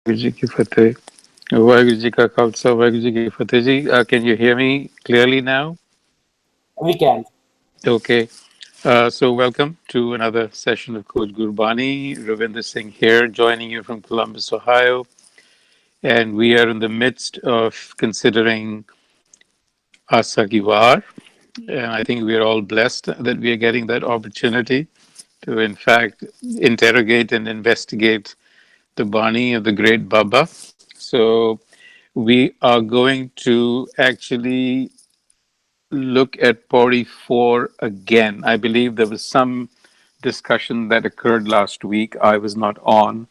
वाहिगुरु जी की फतेह वाहिगुरु जी का खालसा वाहिगुरु जी की फतेह जी can you hear me clearly now? We can. Okay. So welcome to another session of Khoj Gurbani. Ravinder Singh here, joining you from Columbus, Ohio. And we are in the midst of considering Asa Ki Vaar. And I think we are all blessed that we are getting that opportunity to, in fact, interrogate and investigate the Bani of the great Baba. So we are going to actually look at Pauri 4 again. I believe there was some discussion that occurred last week. I was not on.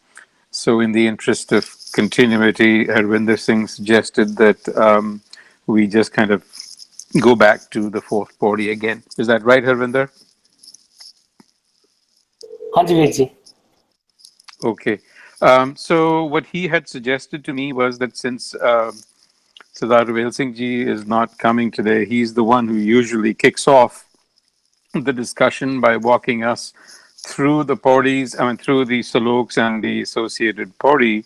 So, in the interest of continuity, Harvinder Singh suggested that we just kind of go back to the fourth Pauri again. Is that right, Harvinder? हाँ जी Veer ji. Okay. So, what he had suggested to me was that since Sardar Ravel Singh ji is not coming today, he's the one who usually kicks off the discussion by walking us through the Pauris, I mean, through the Saloks and the associated Pauri.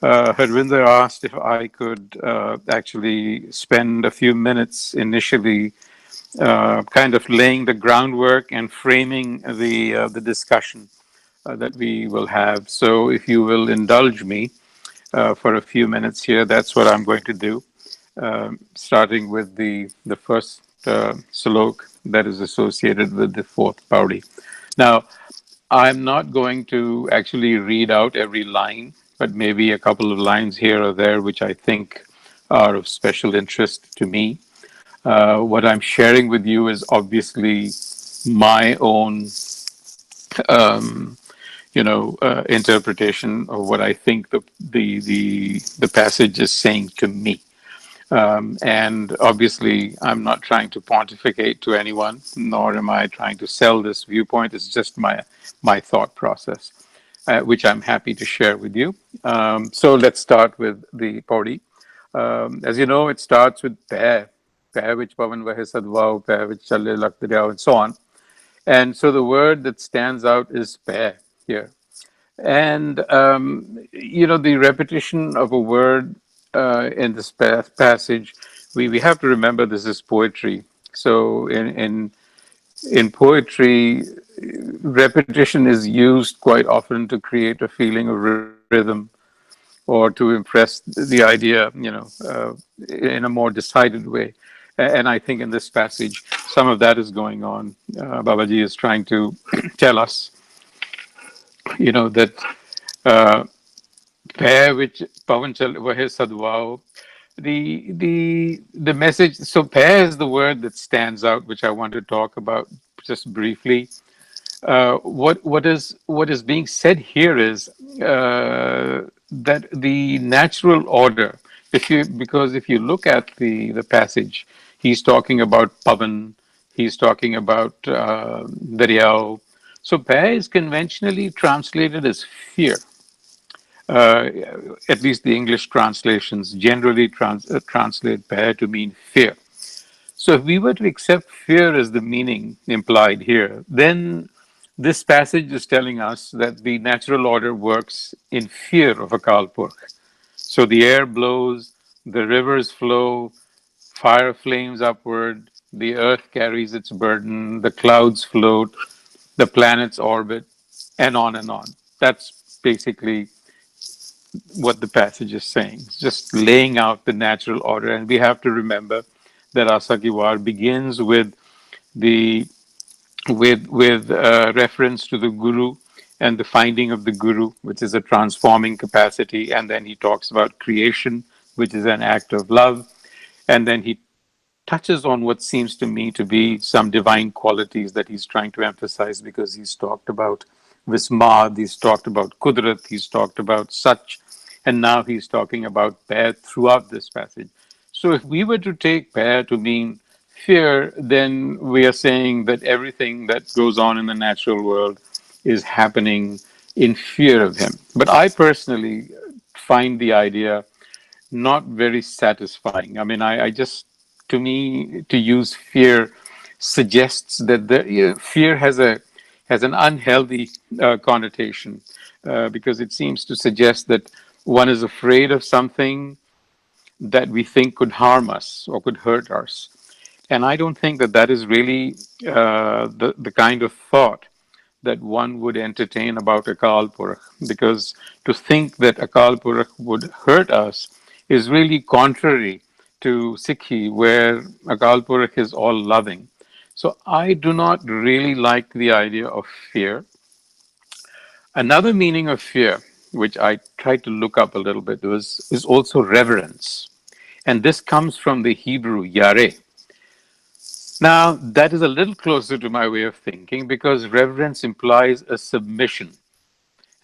Harvinder asked if I could actually spend a few minutes initially kind of laying the groundwork and framing the discussion that we will have. So, if you will indulge me for a few minutes here, that's what I'm going to do, starting with the first Salok that is associated with the fourth Pauri. Now, I'm not going to actually read out every line, but maybe a couple of lines here or there, which I think are of special interest to me. What I'm sharing with you is obviously my own, um, interpretation of what I think the passage is saying to me. And obviously, I'm not trying to pontificate to anyone, nor am I trying to sell this viewpoint. It's just my thought process, which I'm happy to share with you. So let's start with the Pauri. As you know, it starts with Peh which Pavan Vahe Sadvao, Peh which Challe Lak Daryav, and so on. And so the word that stands out is Peh here. And, the repetition of a word in this passage, we have to remember this is poetry. So in poetry, repetition is used quite often to create a feeling of rhythm or to impress the idea, in a more decided way. And I think in this passage, some of that is going on. Babaji is trying to tell us, that uh, pair which Pavan Vahe Sadhvao, the message. So pair is the word that stands out, which I want to talk about just briefly. What is being said here is that the natural order. If you look at the passage, he's talking about Pavan, he's talking about Daryao. So pair is conventionally translated as fear. Uh, at least the English translations generally translate pair to mean fear. So if we were to accept fear as the meaning implied here, then this passage is telling us that the natural order works in fear of Akal Purkh. So the air blows, the rivers flow, fire flames upward, the earth carries its burden, the clouds float, the planets orbit, and on and on. That's basically what the passage is saying. It's just laying out the natural order. And we have to remember that Asa Ki Vaar begins the with reference to the guru and the finding of the guru, which is a transforming capacity, and then he talks about creation, which is an act of love, and then he touches on what seems to me to be some divine qualities that he's trying to emphasize, because he's talked about Vismad, he's talked about Kudrat, he's talked about Sach, and now he's talking about Pair throughout this passage. So if we were to take Pair to mean fear, then we are saying that everything that goes on in the natural world is happening in fear of him. But I personally find the idea not very satisfying. I mean, I just, to me, to use fear suggests that fear has an unhealthy connotation, because it seems to suggest that One is afraid of something that we think could harm us or could hurt us. And I don't think that that is really the kind of thought that one would entertain about Akal Purakh, because to think that Akal Purakh would hurt us is really contrary to Sikhi, where Akal Purakh is all loving. So I do not really like the idea of fear. Another meaning of fear, which I tried to look up a little bit, is also reverence. And this comes from the Hebrew yare. Now, that is a little closer to my way of thinking because reverence implies a submission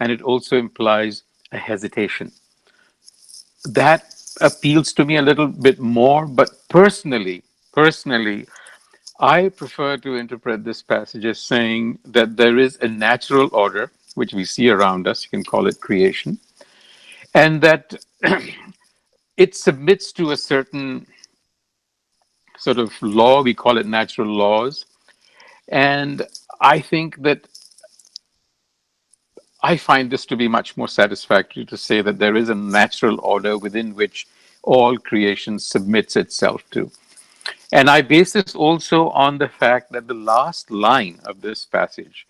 and it also implies a hesitation. That appeals to me a little bit more, but personally, I prefer to interpret this passage as saying that there is a natural order which we see around us, you can call it creation, and that it submits to a certain sort of law, we call it natural laws. And I think that I find this to be much more satisfactory to say that there is a natural order within which all creation submits itself to. And I base this also on the fact that the last line of this passage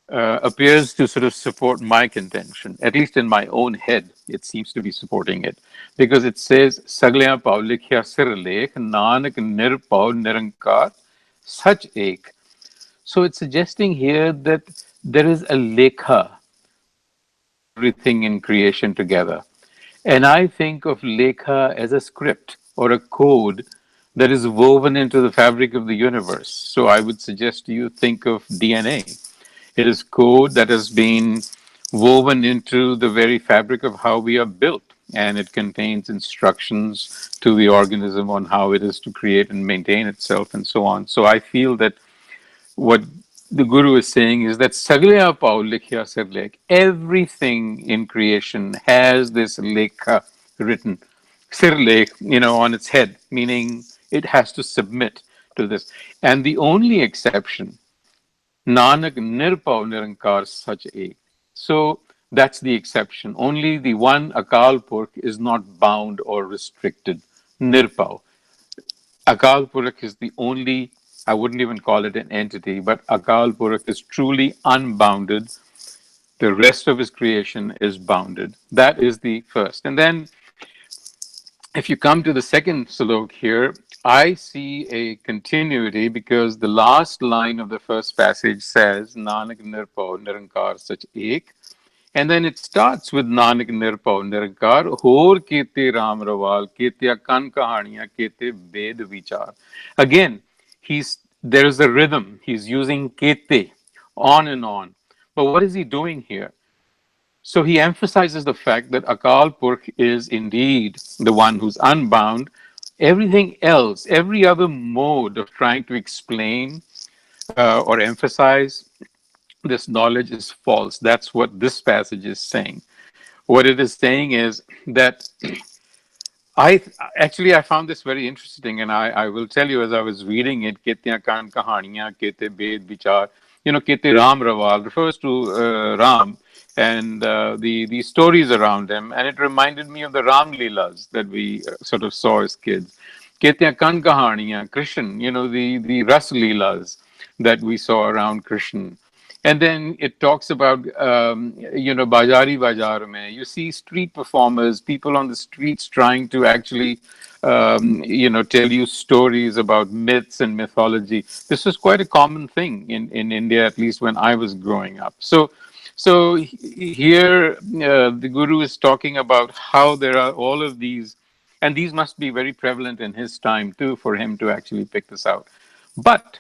appears to sort of support my contention, at least in my own head, it seems to be supporting it. Because it says, Saglaya Pau Likhya Sir Lekh, Nanak Nir Pau Nirankar, such ek. So it's suggesting here that there is a lekha holding everything in creation together. And I think of lekha as a script or a code that is woven into the fabric of the universe. So I would suggest to you think of DNA. It is code that has been woven into the very fabric of how we are built. And it contains instructions to the organism on how it is to create and maintain itself and so on. So I feel that what the Guru is saying is that Saglaya Pau Likhya Sir Lekh, everything in creation has this Lekha written, Sir Lekh, on its head, meaning it has to submit to this. And the only exception, Nanak Nirpau Nirankar Sach Ek. So that's the exception. Only the one Akal Purkh is not bound or restricted. Nirpau. Akal Purakh is the only, I wouldn't even call it an entity, but Akal Purakh is truly unbounded. The rest of his creation is bounded. That is the first. And then if you come to the second slok here, I see a continuity because the last line of the first passage says, Nanak Nirpau Nirankar Sach Ek. And then it starts with Nanak Nirpau Nirankar, Hor Kete Ram Rawal, Ketya Kan Kahaniya, Kete Ved Vichar. Again, there's a rhythm. He's using Kete on and on. But what is he doing here? So he emphasizes the fact that Akal Purkh is indeed the one who's unbound. Everything else, every other mode of trying to explain or emphasize this knowledge is false. That's what this passage is saying. What it is saying is that I actually I found this very interesting, and I will tell you as I was reading it, Ketya Kan Kahaniya, Kete Bed Vichar, Kete Ram Rawal refers to Ram and the stories around him, and it reminded me of the Ram Leelas that we sort of saw as kids. Ketya Kan Kahaniya, Krishna, the Ras Leelas that we saw around Krishna. And then it talks about, Bajari Bajar mein. You see street performers, people on the streets trying to actually, tell you stories about myths and mythology. This was quite a common thing in India, at least when I was growing up. So here the Guru is talking about how there are all of these, and these must be very prevalent in his time too, for him to actually pick this out. But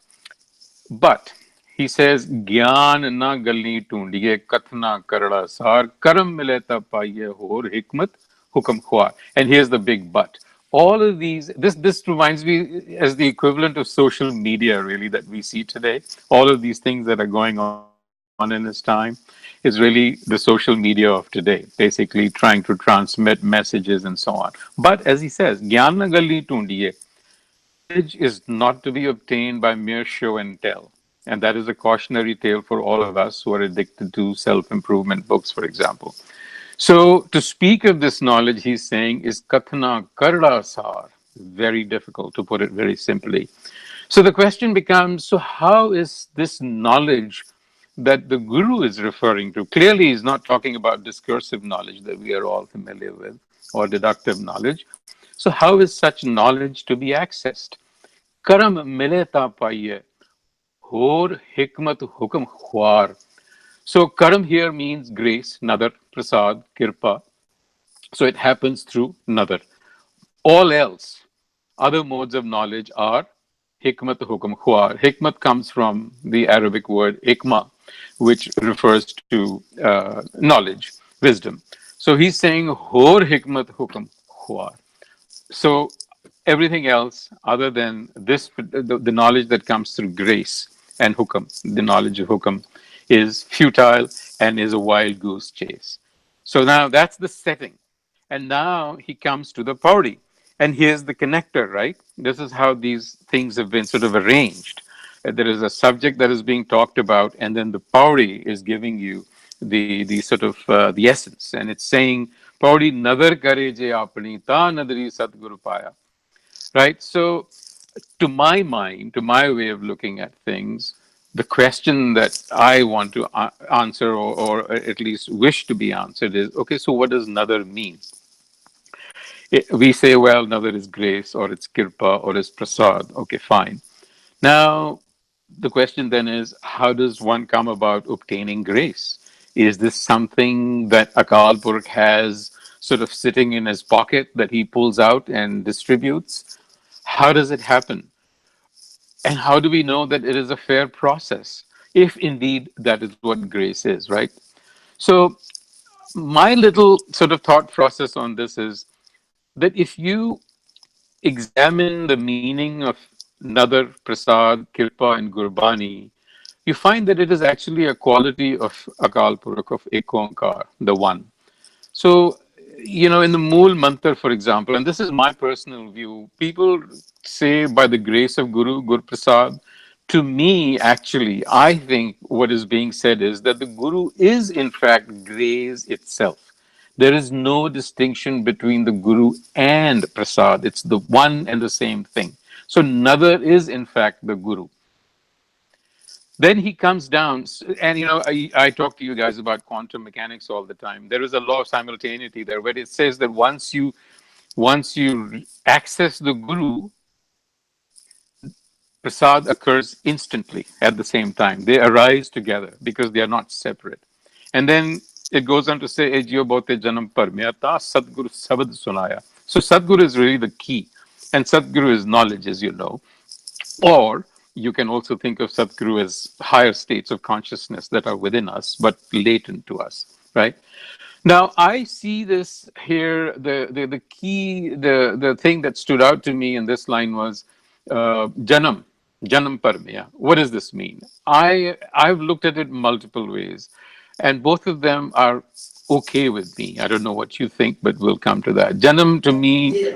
but he says, Gyan na galni toondiye kathna karada sar karam mileta paiye hor hikmat hukam khwar. And here's the big but. All of these, this reminds me as the equivalent of social media, really, that we see today. All of these things that are going on in this time is really the social media of today, basically trying to transmit messages and so on. But as he says, Gyan na galni toondiye, knowledge is not to be obtained by mere show and tell. And that is a cautionary tale for all of us who are addicted to self improvement books, for example. So to speak of this knowledge, he's saying is kathna karda sar. Very difficult to put it very simply. So the question becomes, so how is this knowledge that the guru is referring to? Clearly, he's not talking about discursive knowledge that we are all familiar with or deductive knowledge. So how is such knowledge to be accessed? Karam mileta paiye, hor hikmat hukam khwar. So karam here means grace, nadar, prasad, kirpa. So it happens through nadar. All else, other modes of knowledge are hikmat hukam khwar. Hikmat comes from the Arabic word ikma, which refers to knowledge, wisdom. So he's saying hor hikmat hukam khwar. So everything else other than this, the knowledge that comes through grace and hukam, the knowledge of hukam, is futile and is a wild goose chase. So now that's the setting. And now he comes to the Pauri. And here's the connector, right? This is how these things have been sort of arranged. There is a subject that is being talked about, and then the Pauri is giving you the sort of the essence. And it's saying, Pauri nadar kare je apni, ta nadari satguru paya. Right? So to my mind, to my way of looking at things, the question that I want to answer, or at least wish to be answered, is okay, so what does nadar mean? We say, well, nadar is grace, or it's kirpa, or it's prasad. Okay, fine. Now, the question then is, how does one come about obtaining grace? Is this something that Akal Purkh has sort of sitting in his pocket that he pulls out and distributes? How does it happen? And how do we know that it is a fair process, if indeed that is what grace is, right? So, my little sort of thought process on this is that if you examine the meaning of Nadar, Prasad, Kirpa, and Gurbani, you find that it is actually a quality of Akal Purakh, of Ekonkar, the One. So, in the Mool Mantra, for example, and this is my personal view, people say by the grace of Guru Prasad. To me, actually, I think what is being said is that the Guru is, in fact, grace itself. There is no distinction between the Guru and Prasad. It's the one and the same thing. So, Nadar is, in fact, the Guru. Then he comes down, and I talk to you guys about quantum mechanics all the time. There is a law of simultaneity there, where it says that once you access the Guru, prasad occurs instantly at the same time. They arise together because they are not separate. And then it goes on to say, "E jiyo bote janam par mya ta Sadguru sabad sunaya." So Sadguru is really the key, and Sadguru is knowledge, as you know. Or you can also think of Sadguru as higher states of consciousness that are within us, but latent to us, right? Now, I see this here. The key, the thing that stood out to me in this line was Janam, Janam Parmaya. What does this mean? I've looked at it multiple ways, and both of them are okay with me. I don't know what you think, but we'll come to that. Janam to me,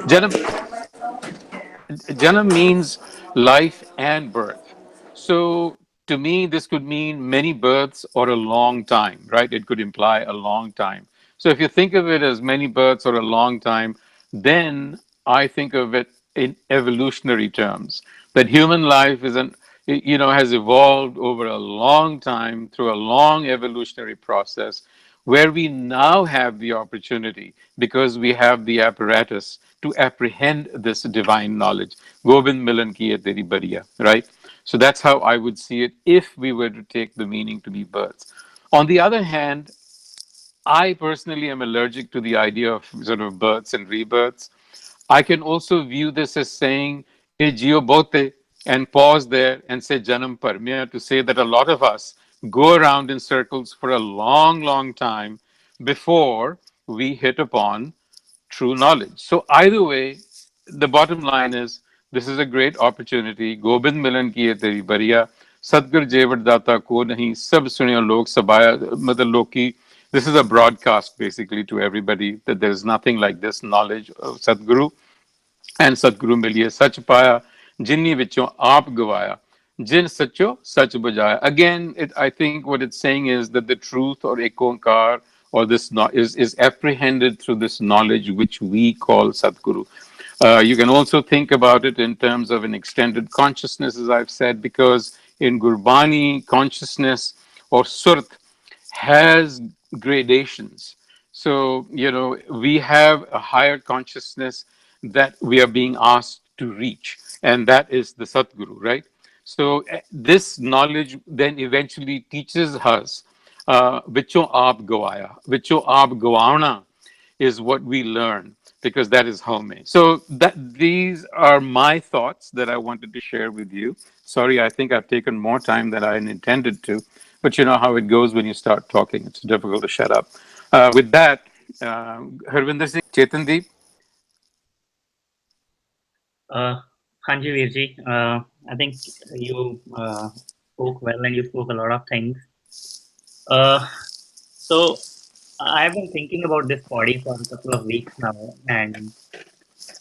Janam means life and birth. So to me, this could mean many births or a long time, right? It could imply a long time. So if you think of it as many births or a long time, then I think of it in evolutionary terms. That human life has evolved over a long time through a long evolutionary process where we now have the opportunity, because we have the apparatus to apprehend this divine knowledge. Gobind Milan ki hai teri bariya, right? So that's how I would see it if we were to take the meaning to be births. On the other hand, I personally am allergic to the idea of sort of births and rebirths. I can also view this as saying, "E jio bote," and pause there and say Janam Parmya, to say that a lot of us go around in circles for a long, long time before we hit upon true knowledge. So either way, the bottom line is this is a great opportunity. Gobind Milan ki hai teri bariya, Sadgur Jevat Data ko nahi, sab suniya lok sabaya, matlab loki. This is a broadcast basically to everybody that there is nothing like this knowledge of Sadguru. And Sadguru मिलिए सच पाया जिन्नी विचों आप गवाया जिन सचो सच बुझाया. Again, I think what it's saying is that the truth, or ekonkar, or is apprehended through this knowledge which we call Sadguru. You can also think about it in terms of an extended consciousness, as I've said, because in Gurbani, consciousness or Surt has gradations. So, we have a higher consciousness that we are being asked to reach, and that is the Satguru, right? So, this knowledge then eventually teaches us, Vicho Aap Gawaya, Vicho Aap Gawana is what we learn because that is homemade. So these are my thoughts that I wanted to share with you. Sorry, I think I've taken more time than I intended to, but you know how it goes when you start talking. It's difficult to shut up. With that, Harvinder Singh, Chetandeep. Hanji Virji, I think you spoke well and you spoke a lot of things. Uh, so I've been thinking about this body for a couple of weeks now, and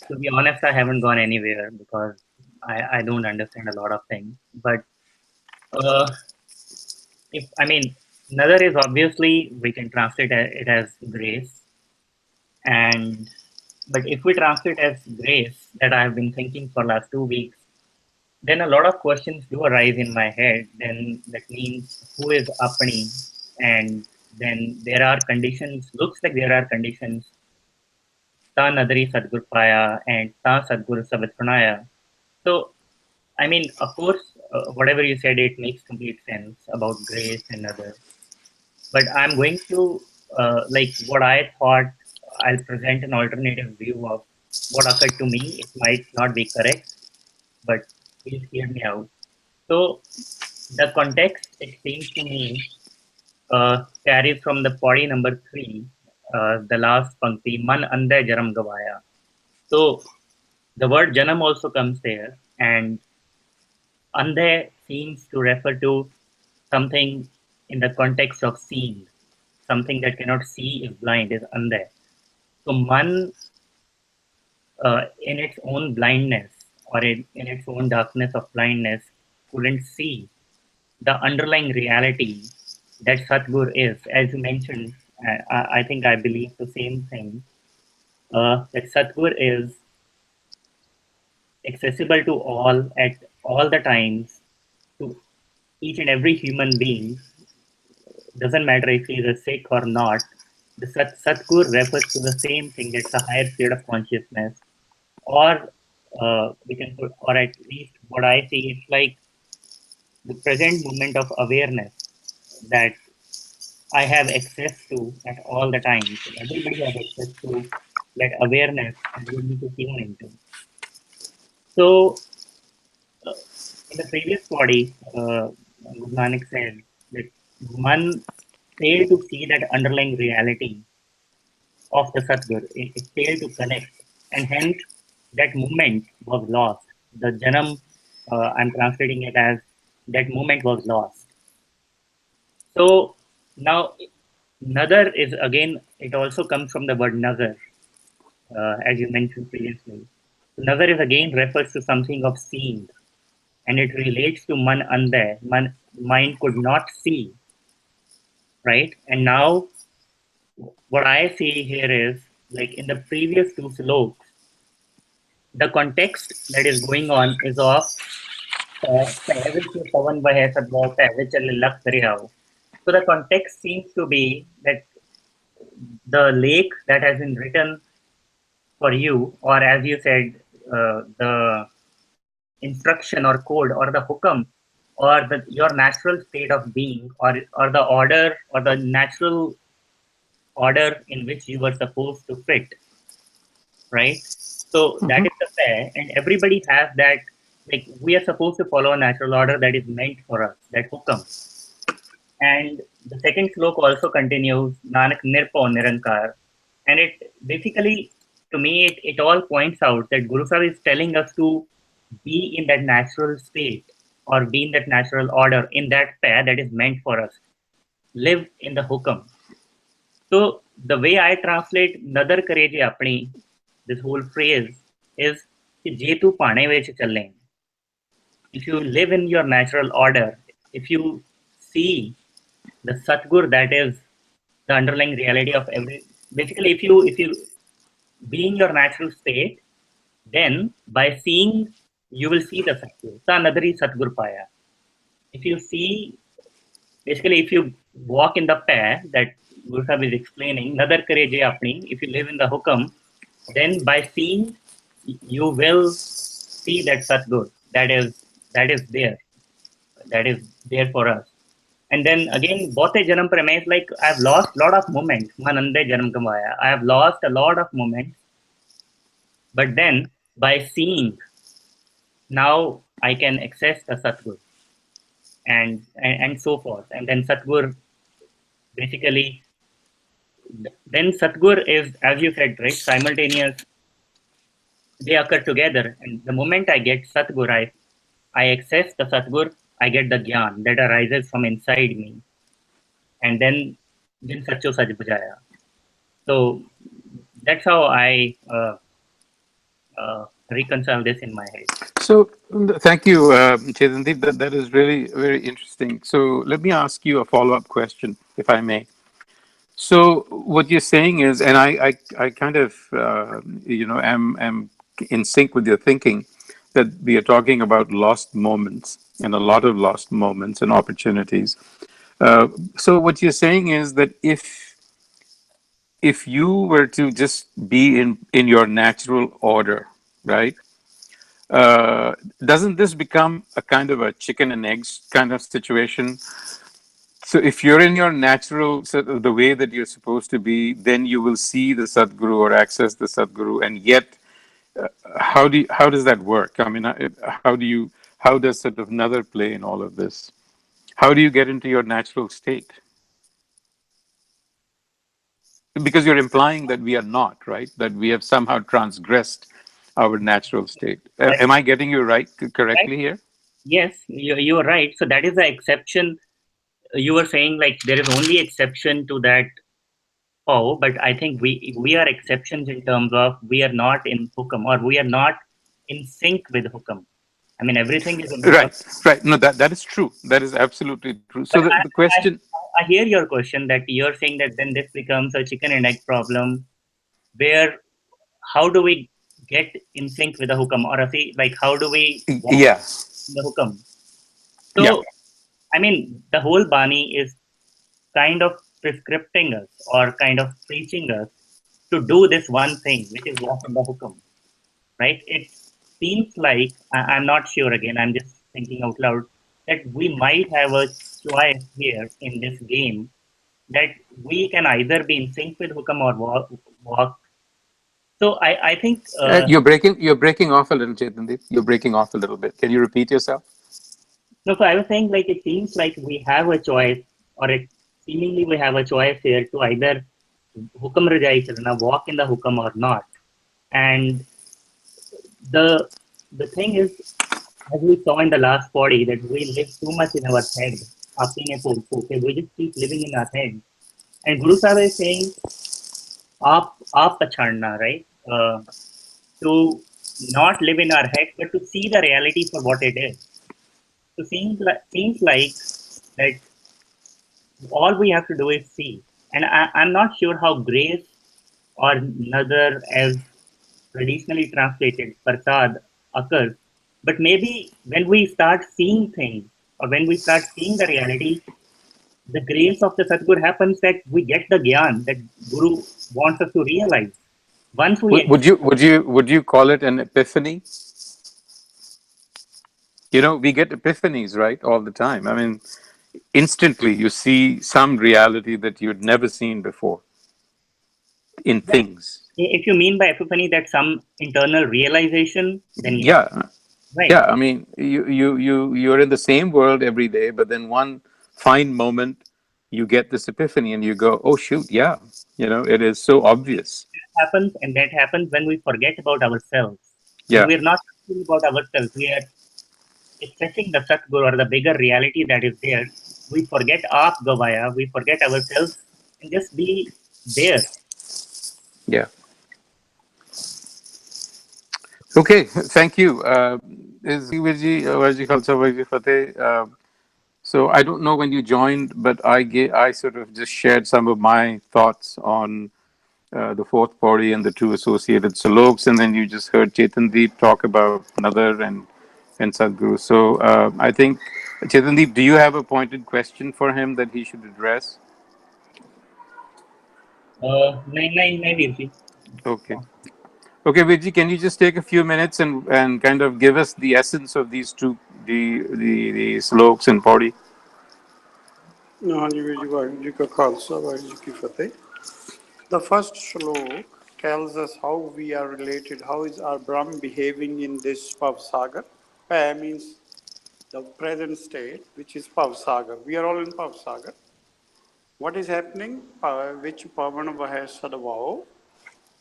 to be honest, I haven't gone anywhere because I don't understand a lot of things. But uh, if I mean, another is obviously we can translate it as grace, and but if we translate as grace, that I have been thinking for last 2 weeks, then a lot of questions do arise in my head. Then that means who is Apani? And then there are conditions, looks like there are conditions, Ta Nadari Sadgur Paya and Ta Sadgur Savatranaya. So, I mean, of course, whatever you said, it makes complete sense about grace and other. But I'm going to, like, what I thought, I'll present an alternative view of what occurred to me. It might not be correct, but please hear me out. So, the context, it seems to me, carries from the Pauri number 3, the last pankti, Man Ande Jaram Gavaya. So the word Janam also comes there, and Ande seems to refer to something in the context of seeing. Something that cannot see is blind, is Ande. So Man, in its own blindness, or in its own darkness of blindness, couldn't see the underlying reality that Satgur is. As you mentioned, I think I believe the same thing, that Satgur is accessible to all at all the times, to each and every human being. Doesn't matter if he is a Sikh or not. The Satgur refers to the same thing. It's a higher state of consciousness, or we can put, or at least what I see, it's like the present moment of awareness that I have access to at all the times. Everybody has access to that awareness, and we need to tune into. So, uh, in the previous body, Guru Nanak said that one failed to see that underlying reality of the Satgur. It failed to connect, and hence that moment was lost. The Janam, I'm translating it as that moment was lost. So now, Nazar is again, it also comes from the word Nazar, as you mentioned previously. Nazar is again refers to something of seeing, and it relates to man ande. Mind could not see, right? And now, what I see here is like in the previous two slokas, the context that is going on is of Pehvich Pavan Bahe Sadva Pehvich Lilak Dariyao. So the context seems to be that the lake that has been written for you, or as you said, the instruction or code or the hukam or your natural state of being, or the order or the natural order in which you were supposed to fit, right? So that is the fair, and everybody has that. Like we are supposed to follow a natural order that is meant for us, that hukam. And the second slok also continues, Nanak Nirpo Nirankar. And it basically, to me, it all points out that Guru Sahib is telling us to be in that natural state, or be in that natural order, in that pair that is meant for us. Live in the hukam. So the way I translate Nadar Kare Je Apni, this whole phrase, is कि जे तू पाने ਵਿੱਚ ਚੱਲੇ. If you live in your natural order, if you see the Satgur that is the underlying reality of every. Basically, if you be in your natural state, then by seeing you will see the Satguru. So another is Satguru Paya. If you see, basically, if you walk in the path that Guru Sahib is explaining, Nadar kare je apni, if you live in the hukam, then by seeing you will see that Satguru that is there, that is there for us. And then again, Bote Janam Prema is like I've lost a lot of moments. Manande Janam Kamaya. I have lost a lot of moments. But then by seeing, now I can access the Satgur and so forth. And then Satgur basically, then Satgur is, as you said, right, simultaneous. They occur together. And the moment I get Satgur, I access the Satgur, I get the Gyan that arises from inside me. And then Sacho Sach Bujaya. So that's how I reconcile this in my head. So thank you, Chetandeep. That is really very interesting. So let me ask you a follow-up question, if I may. So what you're saying is, and I kind of am in sync with your thinking, that we are talking about lost moments and a lot of lost moments and opportunities. So what you're saying is that if you were to just be in your natural order, right? Doesn't this become a kind of a chicken and eggs kind of situation? So if you're in your natural, so the way that you're supposed to be, then you will see the Sadguru or access the Sadguru. And yet, how does that work? I mean, how does sort of another play in all of this? How do you get into your natural state? Because you're implying that we are not, right? That we have somehow transgressed our natural state. Right? Am I getting you right Right? correctly here? Yes, you're right. So that is the exception. You were saying like there is only exception to that. Oh, but I think we are exceptions in terms of we are not in hukam or we are not in sync with hukam. I mean, everything is in hukam. Right, right. No, that is true. That is absolutely true. So But the I, question, I hear your question that you're saying that then this becomes a chicken and egg problem where how do we get in sync with the hukam or see like how do we walk yeah, in the hukam? yeah, So I mean, the whole Bani is kind of prescripting us or kind of preaching us to do this one thing, which is walk in the hukam, right? It seems like, I'm not sure again, I'm just thinking out loud, that we might have a choice here in this game that we can either be in sync with hukam or walk. So I think, you're breaking off a little, Chetandeep. You're breaking off a little bit. Can you repeat yourself? no, so I was saying like it seems like we have a choice or it seemingly we have a choice here to either hukam rajai chalna, walk in the hukam or not. And the the thing is, as we saw in the last body, that we live too much in our head. We just keep living in our head. And Guru Sahib is saying, aap pachadna, right? To not live in our head, but to see the reality for what it is. So seems like that all we have to do is see. And I'm not sure how grace or another as traditionally translated prasad occurs. But maybe when we start seeing things or when we start seeing the reality, the grace of the Sadguru happens that we get the gyan that Guru wants us to realize. Once we Would you call it an epiphany? We get epiphanies, right, all the time. I mean, instantly you see some reality that you'd never seen before in things. if you mean by epiphany that some internal realization, then yes, Yeah, right. yeah. I mean, you're in the same world every day, but then one fine moment you get this epiphany and you go, "Oh shoot, yeah." It is so obvious. Happens and that happens when we forget about ourselves. When Yeah, we're not thinking about ourselves, we are accessing the Satguru or the bigger reality that is there. We forget Aap Gavaya, we forget ourselves and just be there. yeah. Okay, thank you. Is Warji Khalsa Warji Fateh. So I don't know when you joined, but I sort of just shared some of my thoughts on the fourth Pauri and the two associated sloks, and then you just heard Chetandeep talk about Nadar and Sadhguru. So I think, Chetandeep, do you have a pointed question for him that he should address? नहीं Veer ji. Okay. Okay, Vijay, can you just take a few minutes and kind of give us the essence of these two, the sloks and Pauri? ਹਾਂਜੀ ਵੀਰ ਜੀ ਵਾਹਿਗੁਰੂ ਜੀ ਕਾ ਖਾਲਸਾ ਵਾਹਿਗੁਰੂ ਜੀ ਕੀ ਫਤਿਹ The first shlok tells us how we are related, how is our Brahm behaving in this Pavsagar. Pa means the present state, which is Pavsagar. We are all in Pavsagar. What is happening? Which Pavanavaha Sadavao.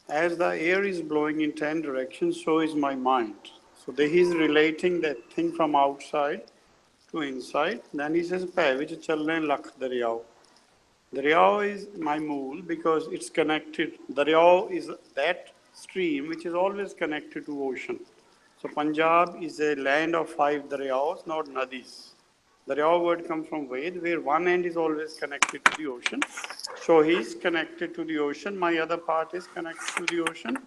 As the air is blowing in 10 directions, so is my mind. So he is relating that thing from outside to inside. Then he says, Pa, which chalne lakh daryao. Daryao is my mool because it's connected. Daryao is that stream which is always connected to ocean. So Punjab is a land of 5 daryaos, not nadis. Daryao word comes from Ved, where one end is always connected to the ocean. So he's connected to the ocean. My other part is connected to the ocean.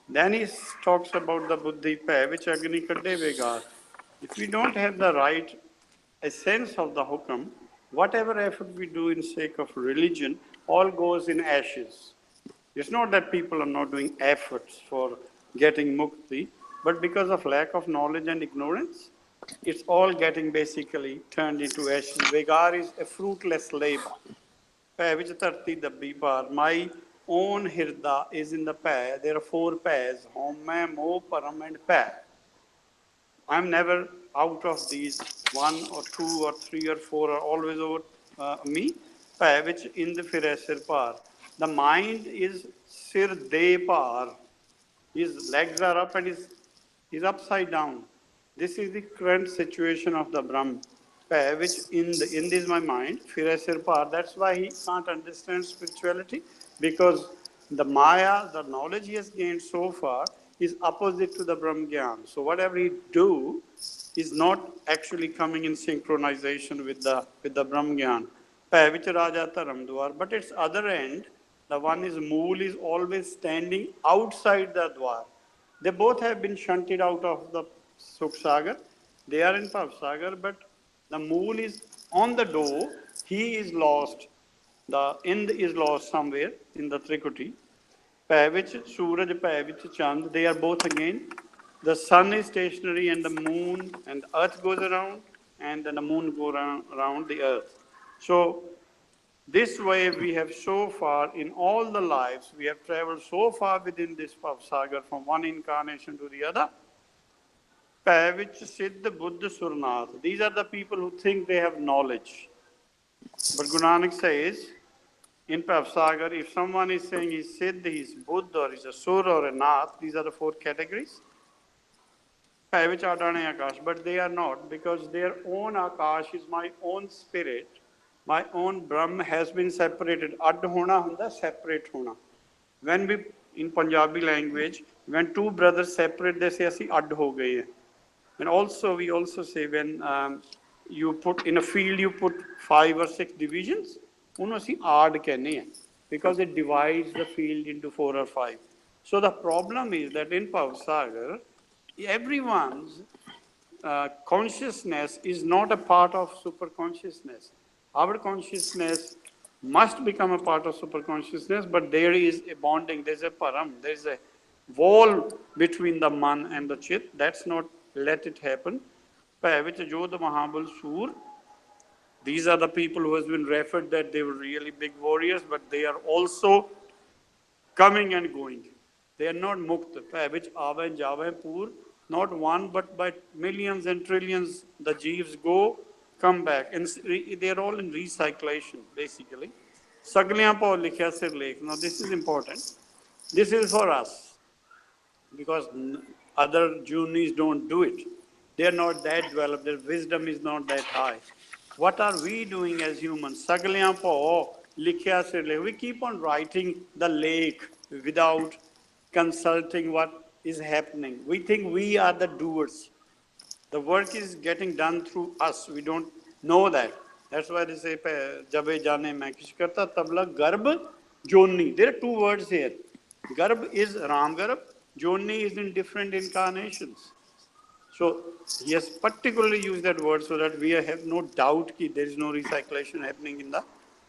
Then he talks about the buddhi pe, which agni kadde vegar. If we don't have the right essence of the hukam, whatever effort we do in sake of religion, all goes in ashes. It's not that people are not doing efforts for getting mukti, but because of lack of knowledge and ignorance, it's all getting basically turned into ashes. Vegar is a fruitless labor. Peh which dharti dabbi par. My own hirda is in the peh. There are 4 pehs: home, mo, param, and peh. I'm never out of these. 1 or 2 or 3 or 4 are always over me. Peh which in the fir sir par. The mind is sir de par. His legs are up and he's upside down. This is the current situation of the Brahm, which in this my mind, Firesir Par. That's why he can't understand spirituality, because the Maya, the knowledge he has gained so far, is opposite to the Brahm Gyan. So whatever he do is not actually coming in synchronization with the Brahm Gyan. Which Raja Taram but its other end, the one is Mool is always standing outside the Dwar. They both have been shunted out of the Suksagar. They are in Pavsagar, but the Mool is on the door. He is lost. The Ind is lost somewhere in the Trikuti. Pavich, Suraj, Pavich, Chand, they are both again. The sun is stationary and the moon and the earth goes around, and then the moon goes around the earth. So this way we have so far, in all the lives, we have traveled so far within this Sagar from one incarnation to the other. Which Siddha, Buddha, Surnath. These are the people who think they have knowledge. But Guru Nanak says, in Sagar, if someone is saying he's Siddha, he's Buddha, or he's a Sur or a Nath, these are the 4 categories. Which are done Akash, but they are not, because their own Akash is my own spirit. My own Brahm has been separated. Ad hona hunda, separate hona. When we, in Punjabi language, when 2 brothers separate, they say, asi ad ho gaye. And also, we also say when you put, in a field, you put 5 or 6 divisions, uno asi ad kehne hai, because it divides the field into 4 or 5. So the problem is that in Pavsagar, everyone's consciousness is not a part of superconsciousness. Our consciousness must become a part of superconsciousness, but there is a bonding, there's a param, there's a wall between the man and the chit. That's not let it happen. Which Jodha Mahabal Sur, these are the people who has been referred that they were really big warriors, but they are also coming and going. They are not mukta, which ava and java poor, not one, but by millions and trillions, the jeeves go, come back. And they are all in recyclation, basically. Sagliyan Paul likhya sir lake. Now this is important. This is for us, because other Junis don't do it. They are not that developed. Their wisdom is not that high. What are we doing as humans? Sagliyan po likhya se le. We keep on writing the lake without consulting what is happening. We think we are the doers. The work is getting done through us. We don't know that. That's why they say, Jabe jane main kish karta, tabla garb joni. There are two words here. Garb is Ram Garb, Joni is in different incarnations. So he has particularly used that word so that we have no doubt that there is no recyclation happening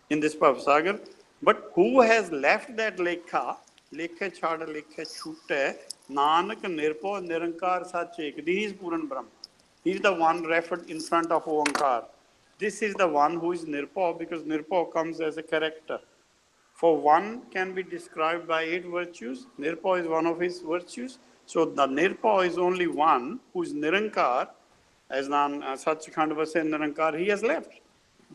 in this Sagar. But who has left that lekha? Lekha chhada lekha chhute, Nanak nirpo nirankar sachek. This is Puran Brahm. He is the one referred in front of Oankar. This is the one who is Nirpo, because Nirpo comes as a character. For one can be described by 8 virtues. Nirpo is one of his virtues. So the Nirpo is only one who is Nirankar, as Satchikhand was saying, Nirankar, he has left.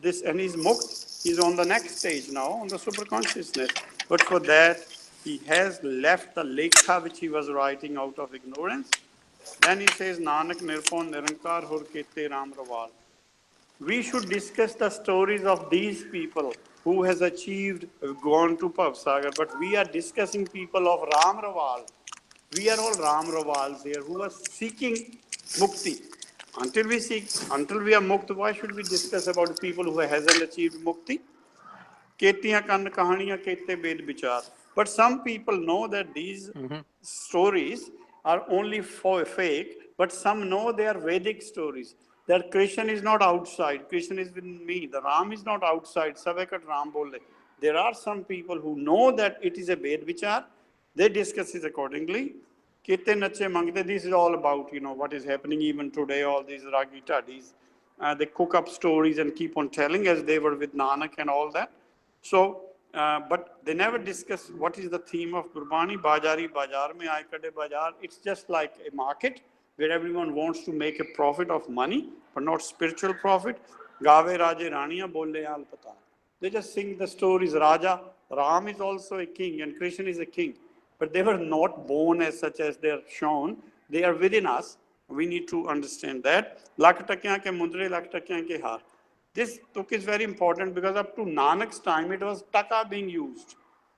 This, and he's Mukt, he's on the next stage now, on the superconsciousness. But for that, he has left the Lekha which he was writing out of ignorance. Then he says, Nanak Nirpo Nirankar Hur Kete Ram Rawal. We should discuss the stories of these people who has achieved, gone to Pavsagar, but we are discussing people of Ram Raval. We are all Ram Ravals here who are seeking mukti. Until we are mukti, why should we discuss about people who hasn't achieved mukti? Ketiyan kan kahaniyan kete ved vichar. But some people know that these stories are only fake, but some know they are Vedic stories. That Krishna is not outside, Krishna is within me. The Ram is not outside, Savekat Ram bole. There are some people who know that it is a Ved vichar, they discuss it accordingly. Kete nache mangte, this is all about, what is happening even today, all these Ragi Tadis. They cook up stories and keep on telling as they were with Nanak and all that. So, but they never discuss what is the theme of Gurbani. Bajari Bajar mein aay kade bajar. It's just like a market where everyone wants to make a profit of money, but not spiritual profit. Gave Raje Raniya bole al pata. They just sing the stories. Raja, Ram is also a king and Krishna is a king. But they were not born as such as they are shown. They are within us. We need to understand that. Lakh takyan ke mundre, lakh takyan ke har. This tuk is very important because up to Nanak's time, it was taka being used.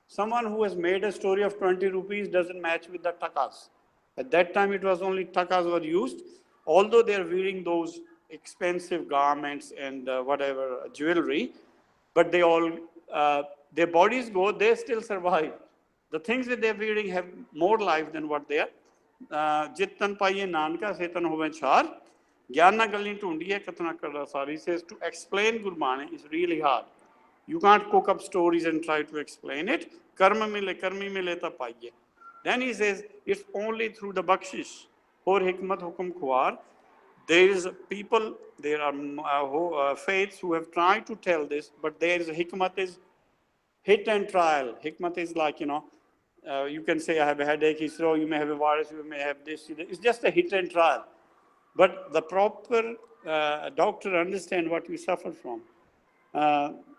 Someone who has made a story of 20 rupees doesn't match with the takas. At that time, it was only takas were used. Although they are wearing those expensive garments and whatever jewelry, but they all, their bodies go, they still survive. The things that they're wearing have more life than what they are. Jittan paiye nanka setan hoven char. Gyana galin tundiye katna karra sari says to explain Gurbani is really hard. You can't cook up stories and try to explain it. Karma mile, karmi mile ta paiye. Then he says it's only through the bakshish. Or hikmat hukum khwar. There is people, there are faiths who have tried to tell this, but there is a hikmat is hit and trial. Hikmat is like, you can say I have a headache, you may have a virus, you may have this. It's just a hit and trial. But the proper doctor understands what you suffer from.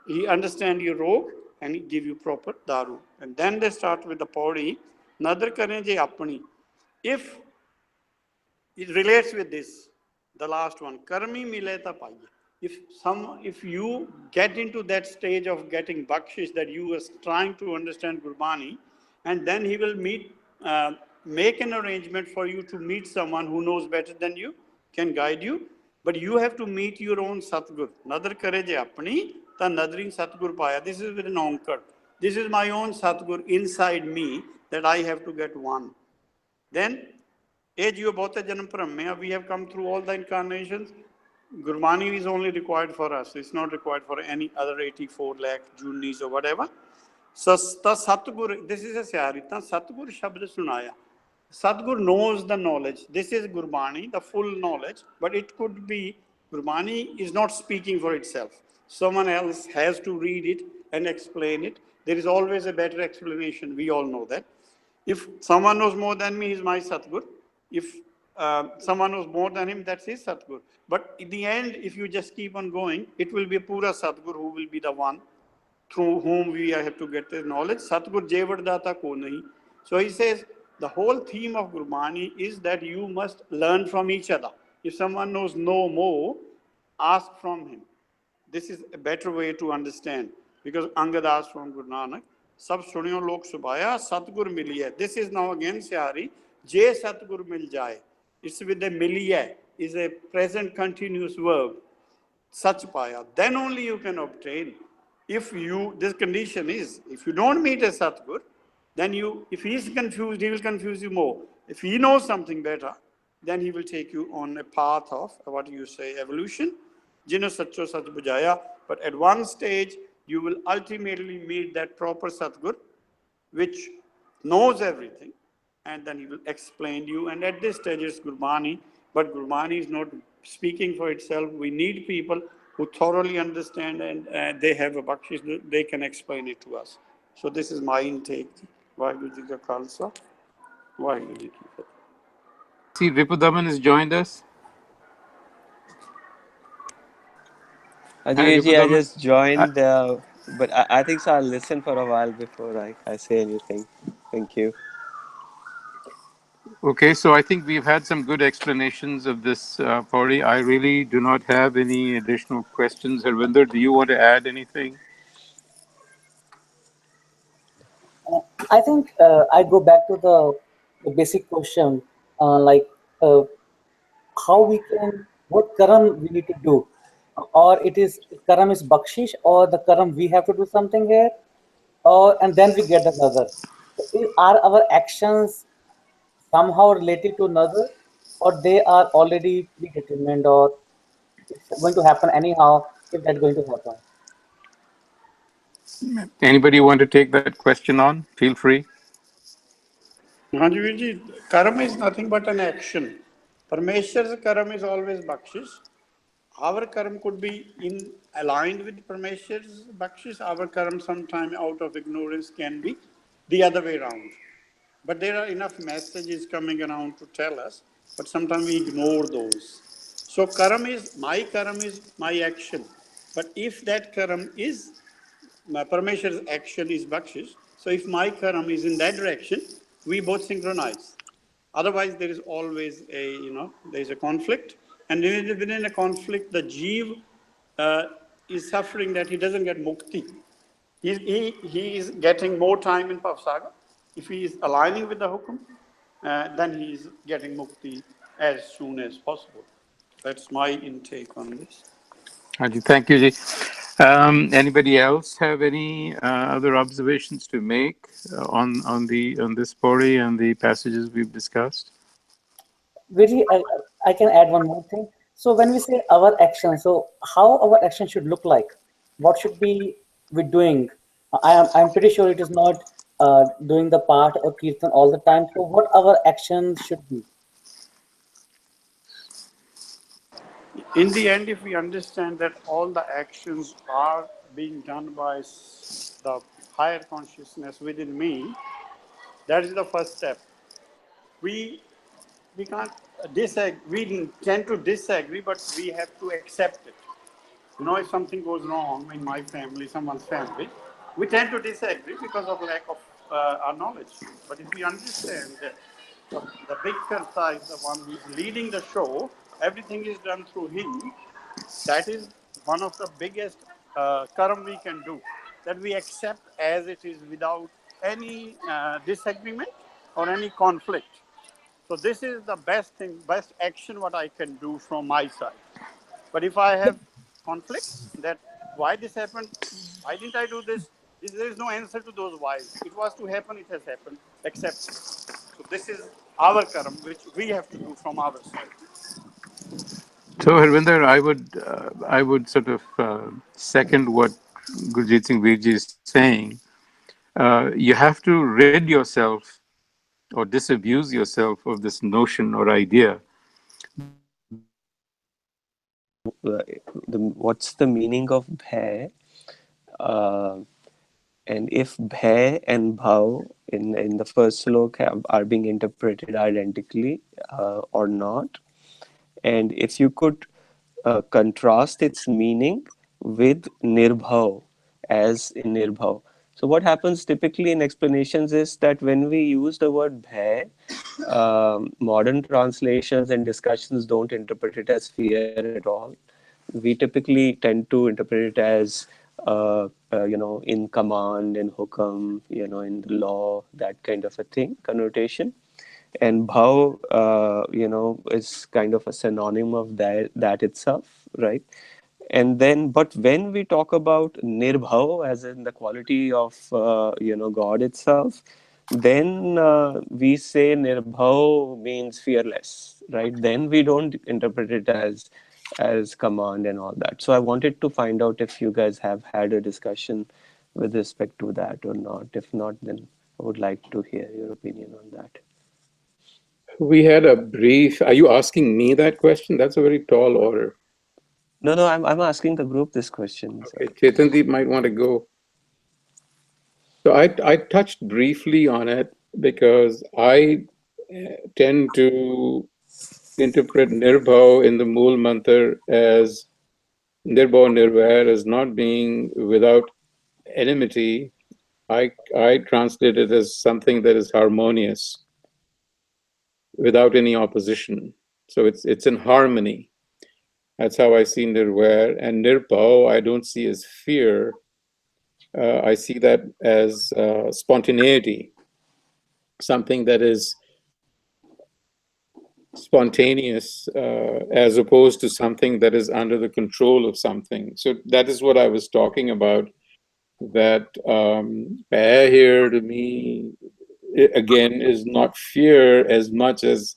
He understands your rog and he give you proper daru. And then they start with the Pauri. Nadar kare je apni. If it relates with this, the last one, karmi mileta paiye. If you get into that stage of getting bakshish that you are trying to understand Gurbani, and then he will make an arrangement for you to meet someone who knows better than you, can guide you, but you have to meet your own Satgur. Nadar kare je apni, ta nadrin Satgur paya. This is with an onkar. This is my own Satgur inside me that I have to get one. Then, we have come through all the incarnations. Gurbani is only required for us. It's not required for any other 84 lakh Junis or whatever. So, Satgur, this is a Syarita, Satgur Shabd Sunaya. Satgur knows the knowledge. This is Gurbani, the full knowledge, but it could be, Gurbani is not speaking for itself. Someone else has to read it and explain it. There is always a better explanation. We all know that. If someone knows more than me, he's my Satgur. If someone knows more than him, that's his Satgur. But in the end, if you just keep on going, it will be a Pura Satgur who will be the one through whom we have to get the knowledge. Satgur Jevardata ko nahi. So he says, the whole theme of Gurbani is that you must learn from each other. If someone knows no more, ask from him. This is a better way to understand. Because Angad asked from Guru Nanak, Sab sunyo lok subaya, Satgur miliye. This is now again Syari, Je Satgur mil jaye. It's with the miliye, is a present continuous verb. Sach paya, then only you can obtain. If you, this condition is, if you don't meet a Satgur, then you, if he is confused, he will confuse you more. If he knows something better, then he will take you on a path of what you say, evolution. Jino Sacho Sat Bujaya. But at one stage, you will ultimately meet that proper Satgur, which knows everything, and then he will explain to you. And at this stage, it's Gurbani, but Gurbani is not speaking for itself. We need people who thoroughly understand, and they have a bakshish, they can explain it to us. So this is my intake. Vaheguru Ji Ka Khalsa, Vaheguru Ji Ki Fateh. I see Ripudaman has joined us. Hi, Adiviji, I Ripudaman. just joined, but I think so. I'll listen for a while before I say anything. Thank you. Okay, so I think we've had some good explanations of this, Pauri. I really do not have any additional questions. Harvinder, do you want to add anything? I think I go back to the basic question, like uh, how we can, what karam we need to do, or it is karam is bakshish, or the karam we have to do something here, or and then we get another. Are our actions somehow related to another, or they are already predetermined, or it's going to happen anyhow if that's going to happen? Anybody want to take that question on? Feel free. Hanji Ji, karma is nothing but an action. Parmeshwar's karma is always bakshish. Our karma could be in aligned with Parmeshwar's bakshish. Our karma sometime out of ignorance can be the other way around. But there are enough messages coming around to tell us, but sometimes we ignore those. So karma is my action. But if that karma is my Parameshwar's action is bakshish. So if my karam is in that direction, we both synchronize. Otherwise, there is always a, there is a conflict. And within a conflict, the jeev is suffering that he doesn't get mukti. He is getting more time in Pavsaga. If he is aligning with the hukum, then he is getting mukti as soon as possible. That's my intake on this. Haji, thank you, Ji. Anybody else have any other observations to make on this story and the passages we've discussed? Very, I can add one more thing. So when we say our action, so how our action should look like? What should be doing? I'm pretty sure it is not doing the part or kirtan all the time. So what our action should be? In the end, if we understand that all the actions are being done by the higher consciousness within me, that is the first step. We we can't disagree. We tend to disagree, but we have to accept it. If something goes wrong in my family, someone's family, we tend to disagree because of lack of our knowledge. But if we understand that the big Karta is the one who is leading the show, everything is done through him, that is one of the biggest karma we can do. That we accept as it is without any disagreement or any conflict. So this is the best thing, best action what I can do from my side. But if I have conflicts that why this happened, why didn't I do this? There is no answer to those whys. It was to happen, it has happened. Accept it. So this is our karma, which we have to do from our side. So, Harvinder, I would sort of second what Gurjit Singh Virji is saying. You have to rid yourself or disabuse yourself of this notion or idea that What's the meaning of bhay? Uh, and if bhay and bhav in the first slok are being interpreted identically or not, and if you could contrast its meaning with nirbhav, as in nirbhav. So what happens typically in explanations is that when we use the word bhay, modern translations and discussions don't interpret it as fear at all. We typically tend to interpret it as in command, in hukam, in the law, that kind of a thing, connotation. And bhav, is kind of a synonym of that itself, right? And then, but when we talk about nirbhav, as in the quality of God itself, then we say nirbhav means fearless, right? Then we don't interpret it as command and all that. So I wanted to find out if you guys have had a discussion with respect to that or not. If not, then I would like to hear your opinion on that. We had a brief. Are you asking me that question? That's a very tall order. No, I'm asking the group this question. So. Okay, Chetandeep might want to go. So I touched briefly on it because I tend to interpret Nirbhav in the Mool Mantra as Nirbhav Nirvair as not being without enmity. I translate it as something that is harmonious, without any opposition. So it's in harmony. That's how I see Nirvair. And Nirbhav, I don't see as fear. I see that as spontaneity, something that is spontaneous as opposed to something that is under the control of something. So that is what I was talking about. That here to me, again, is not fear as much as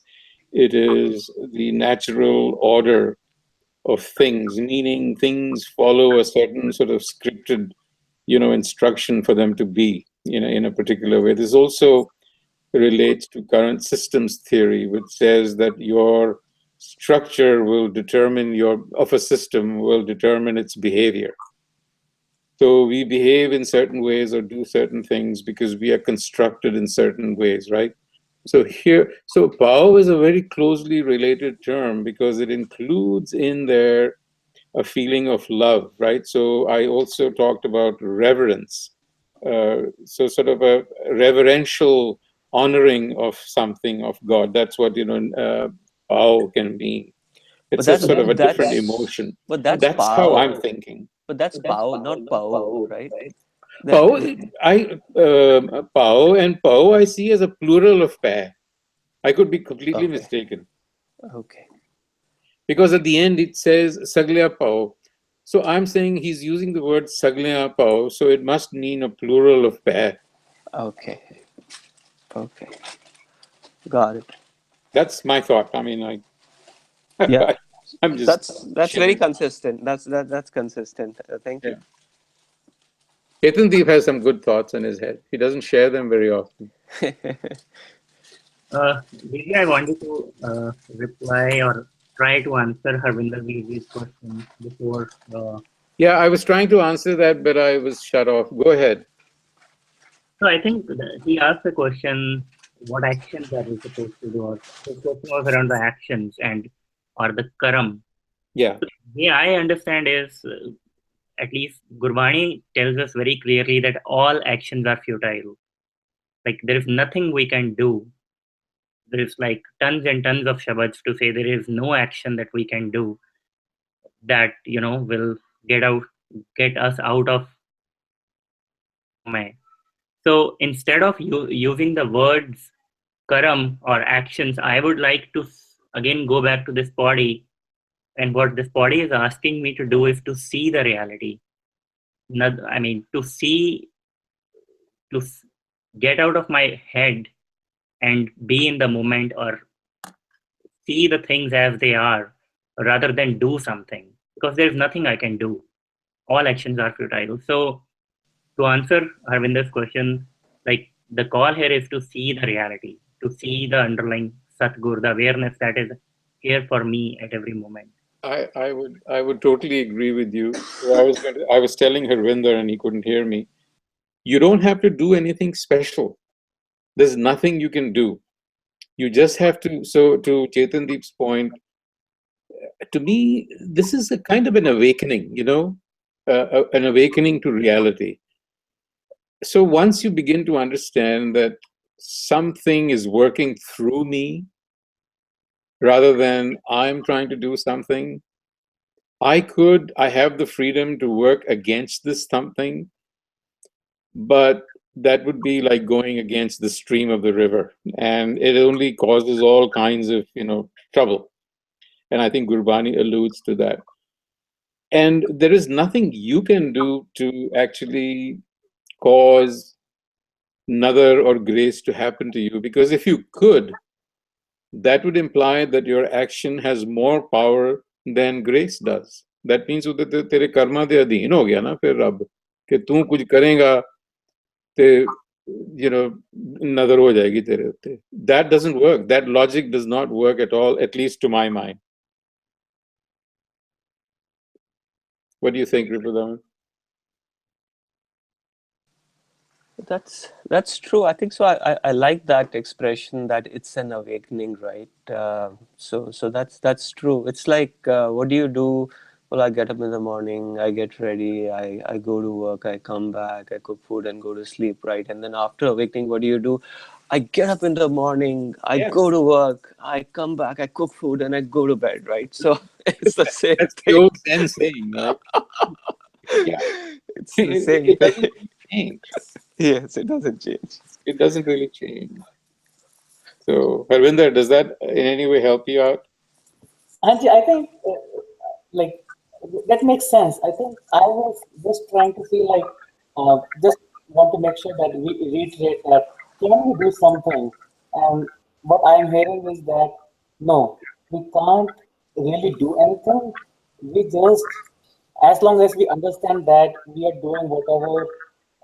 it is the natural order of things, meaning things follow a certain sort of scripted, instruction for them to be, in a particular way. There's also relates to current systems theory, which says that your structure will determine of a system will determine its behavior. So we behave in certain ways or do certain things because we are constructed in certain ways, right? So Pao is a very closely related term because it includes in there a feeling of love, right? So I also talked about reverence. So sort of a reverential honoring of something of God. That's what Pao can mean. But It's a sort of a different emotion. that's That's how I'm pao. thinking. But that's pao, not pao, right? That, Pao, Pao and Pao I see as a plural of Pa. I could be completely okay, mistaken okay, because at the end it says Saglya Pao. So I'm saying he's using the word Saglya Pao, so it must mean a plural of Pa. okay, okay. Got it. That's my thought. I mean, Yeah, I'm just that's very sharing. consistent. That's consistent. Thank you. Yeah. Ketandeep has some good thoughts in his head. He doesn't share them very often. Maybe I wanted to reply or try to answer Harvinder Vijay's question before. Yeah, I was trying to answer that, but I was shut off. Go ahead. So I think he asked the question, what actions are we supposed to do? Or his question was around the actions or the karam. Yeah. Yeah, I understand is at least Gurbani tells us very clearly that all actions are futile. Like there is nothing we can do. There is like tons and tons of shabads to say there is no action that we can do that will get us out of my. So instead of using the words karam or actions, I would like to again go back to this body, and what this body is asking me to do is to see the reality. Not, I mean, to get out of my head and be in the moment or see the things as they are rather than do something, because there's nothing I can do. All actions are futile. So to answer Harvinder's question, like the call here is to see the reality, to see the underlying Satgur, the awareness that is here for me at every moment. I would totally agree with you. I was telling Harvinder and he couldn't hear me. You don't have to do anything special. There's nothing you can do. You just have to. So to Chetandeep's point, to me, this is a kind of an awakening. An awakening to reality. So once you begin to understand that something is working through me rather than I'm trying to do something, I have the freedom to work against this something, but that would be like going against the stream of the river, and it only causes all kinds of trouble. And I think Gurbani alludes to that. And there is nothing you can do to actually cause another or grace to happen to you, because if you could, that would imply that your action has more power than grace does. That means वो तो तेरे कर्मा दे अधीन हो गया ना फिर रब कि तू कुछ करेगा ते नजर हो जाएगी तेरे उत्ते. That doesn't work. That logic does not work at all, at least to my mind. What do you think, Ripudaman? That's true. I think so. I like that expression that it's an awakening, right? So that's true. It's like what do you do? Well, I get up in the morning, I get ready, I go to work, I come back, I cook food and go to sleep, right? And then after awakening, what do? I get up in the morning, I go Yes. to work, I come back, I cook food, and I go to bed, right? So it's the same That's the thing. old Zen saying, right? Yeah. It's the It, same it doesn't thing. really change. Yes, it doesn't change. It doesn't really change. So, Harvinder, does that in any way help you out? Anji, I think like that makes sense. I think I was just trying to feel like just want to make sure that we reiterate that can we do something? And what I'm hearing is that no, we can't really do anything. We just, as long as we understand that we are doing whatever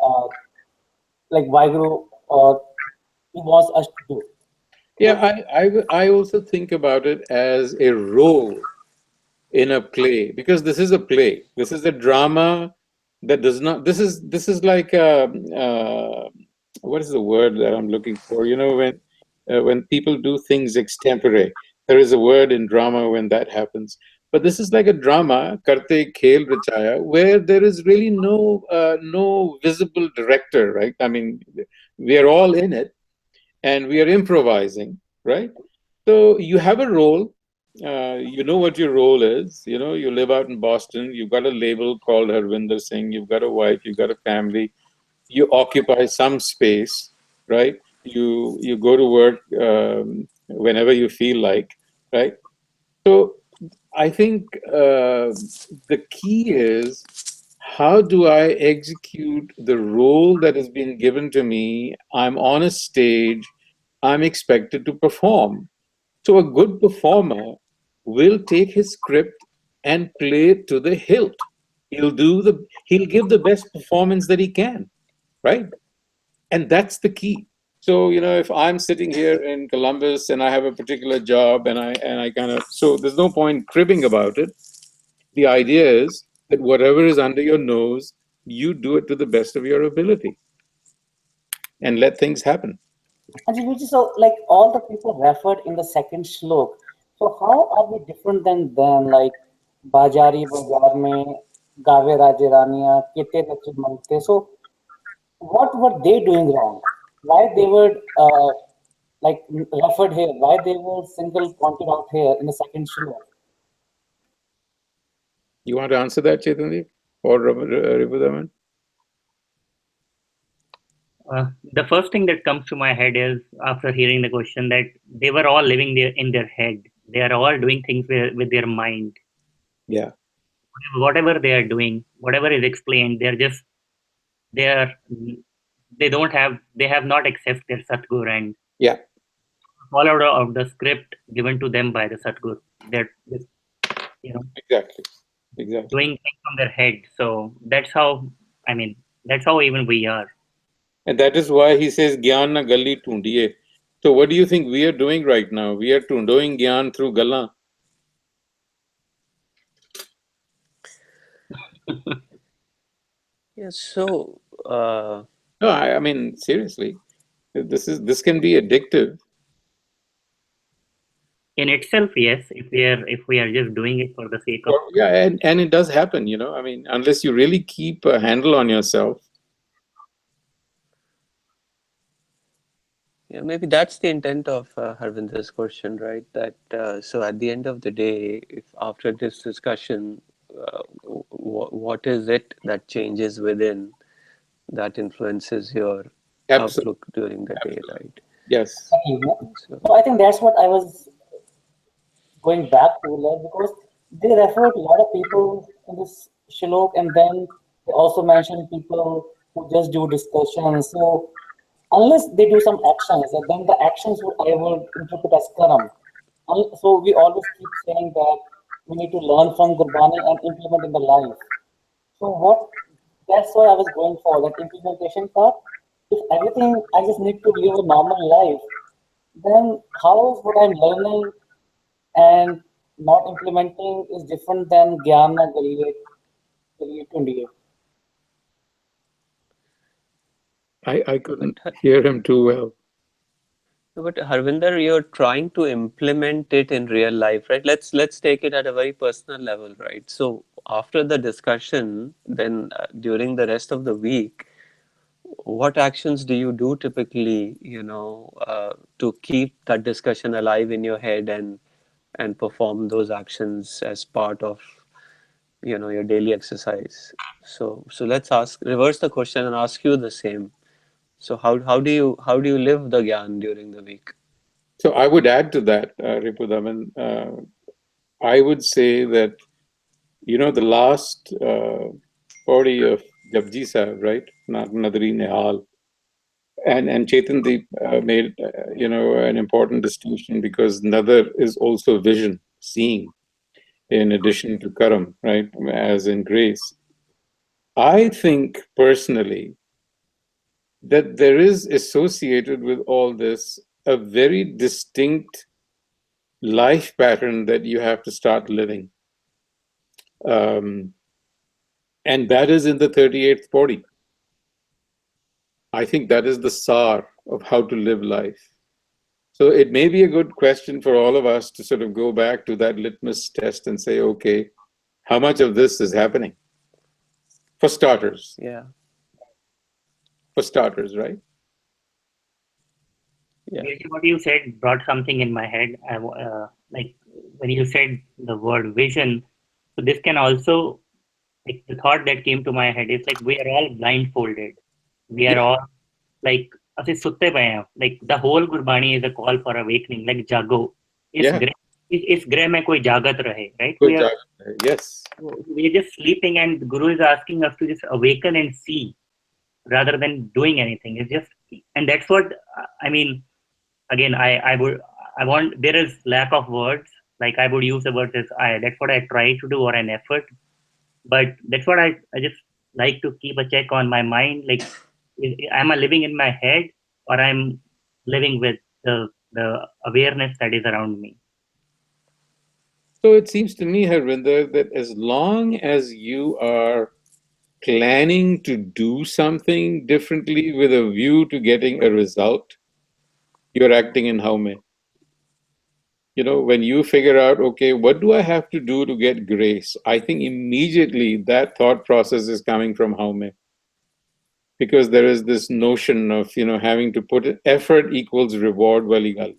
uh, like Vaheguru or he wants us to do. Yeah, So I also think about it as a role in a play, because this is a play. This is a drama that does not. This is like what is the word that I'm looking for? When people do things extempore, there is a word in drama when that happens. But this is like a drama, karte khel rachaya, where there is really no visible director, right? I mean, we are all in it and we are improvising, right? So you have a role. You know what your role is. You live out in Boston. You've got a label called Harvinder Singh. You've got a wife. You've got a family. You occupy some space, right? You go to work whenever you feel like, right? So I think the key is, how do I execute the role that has been given to me? I'm on a stage. I'm expected to perform. So a good performer will take his script and play it to the hilt. He'll give the best performance that he can, right? And that's the key. So, if I'm sitting here in Columbus and I have a particular job and I kind of, so there's no point cribbing about it. The idea is that whatever is under your nose, you do it to the best of your ability and let things happen. and so like all the people referred in the second shlok. So how are we different than them? Like Bajari Bazaar mein Gave Raje Raniya, Kete Rache Mante. So what were they doing wrong? Why they were like referred here? Why they were single pointed out here in the second shlok? You want to answer that, Chaitanya or Ripudaman? The first thing that comes to my head is, after hearing the question, that they were all living there in their head. They are all doing things with their mind. Yeah. Whatever they are doing, whatever is explained, they are they have not accepted their Satguru and Yeah. followed of the script given to them by the Satguru. They're just, Exactly. Exactly. doing things from their head. So that's how, that's how even we are. And that is why he says Gyan na galli tundiye. So what do you think we are doing right now? We are tundoing Gyan through Galla. Yeah. So No, I mean seriously. This can be addictive. In itself, yes, if we are just doing it for the sake of, Yeah, and it does happen, I mean, unless you really keep a handle on yourself. yeah, maybe that's the intent of Harvinder's question, right? That so at the end of the day, if after this discussion, what is it that changes within that influences your Absolutely. outlook during the day, right? Yes. So So I think that's what I was going back to, like, because they referred a lot of people in this shlok, and then they also mention people who just do discussions. So unless they do some actions, then the actions I will interpret as karam. So we always keep saying that we need to learn from Gurbani and implement in the life. So that's what I was going for, that implementation part. If everything, I just need to live a normal life, then how is what I'm learning and not implementing is different than Gyana Galiyat 28. I couldn't hear him too well. But Harvinder, you're trying to implement it in real life, right? Let's take it at a very personal level, right? So after the discussion, then during the rest of the week, what actions do you do typically, to keep that discussion alive in your head and perform those actions as part of, your daily exercise? So let's reverse the question and ask you the same. So how do you live the gyan during the week? So I would add to that, Ripudaman. I would say that, the last Pauri of Japji Sahib, right? Nadri Nehal. And Chetandeep made, an important distinction, because Nadar is also vision, seeing, in addition to Karam, right? As in grace. I think personally that there is associated with all this a very distinct life pattern that you have to start living. And that is in the 38th Pauri. I think that is the sar of how to live life. So it may be a good question for all of us to sort of go back to that litmus test and say, okay, how much of this is happening? For starters. Yeah. For starters, right? Yeah. What you said brought something in my head. Like when you said the word vision, so this can also, like the thought that came to my head is like we are all blindfolded. We are Yeah. all like ਅਸੀਂ ਸੁੱਤੇ ਪਏ हैं. Like the whole Gurbani is a call for awakening. Like jago. Yeah. इस ग्रह में कोई जागत रहे. Right? Good job. Yes. We are just sleeping, and Guru is asking us to just awaken and see, rather than doing anything. It's just, and that's what I mean. Again, I want, there is lack of words. Like I would use the word as that's what I try to do, or an effort. But that's what I just like to keep a check on my mind. Like, am I living in my head, or I'm living with the awareness that is around me? So it seems to me, Harvinder, that as long as you are planning to do something differently with a view to getting a result, you're acting in Haume. When you figure out, okay, what do I have to do to get grace? I think immediately that thought process is coming from Haume. Because there is this notion of, having to put effort equals reward valigal.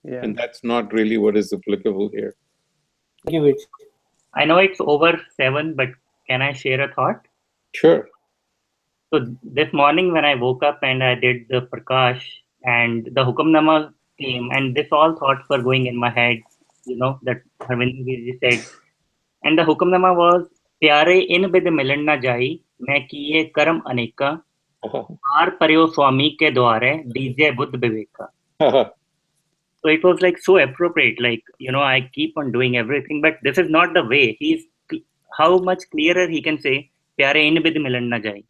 Yeah. And that's not really what is applicable here. Give it. I know it's over 7, but can I share a thought? Sure. So this morning when I woke up and I did the Prakash and the Hukamnama came, and this all thoughts were going in my head, that Harvinder ji said. And the Hukamnama was, प्यारे इन बिद मिलन न जाई, मैं किए कर्म अनेका, पार पर्यो स्वामी के द्वारे, दीजे Buddha Viveka. So it was like so appropriate, like, I keep on doing everything, but this is not the way. How much clearer he can say, प्यारे इन बिद मिलन न जाई.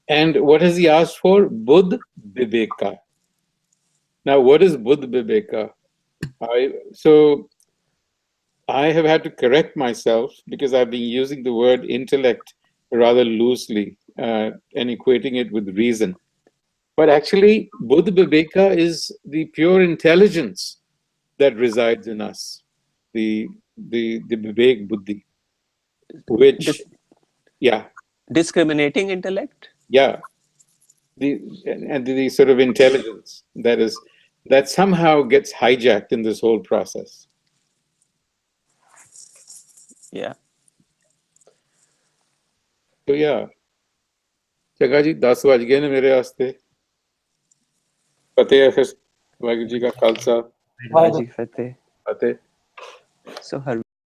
And what has he asked for? Buddh Viveka. Now, what is Buddh Viveka? So I have had to correct myself because I've been using the word intellect rather loosely and equating it with reason. But actually, Buddha Viveka is the pure intelligence that resides in us, the Vivek Buddhi, which, Discriminating intellect? Yeah. The sort of intelligence that somehow gets hijacked in this whole process. Yeah. So yeah. चंगा जी 10 बज गए ने मेरे वास्ते. फतेह है फिर. वाहिगुरू जी का Khalsa. Ji Fateh. फतेह. So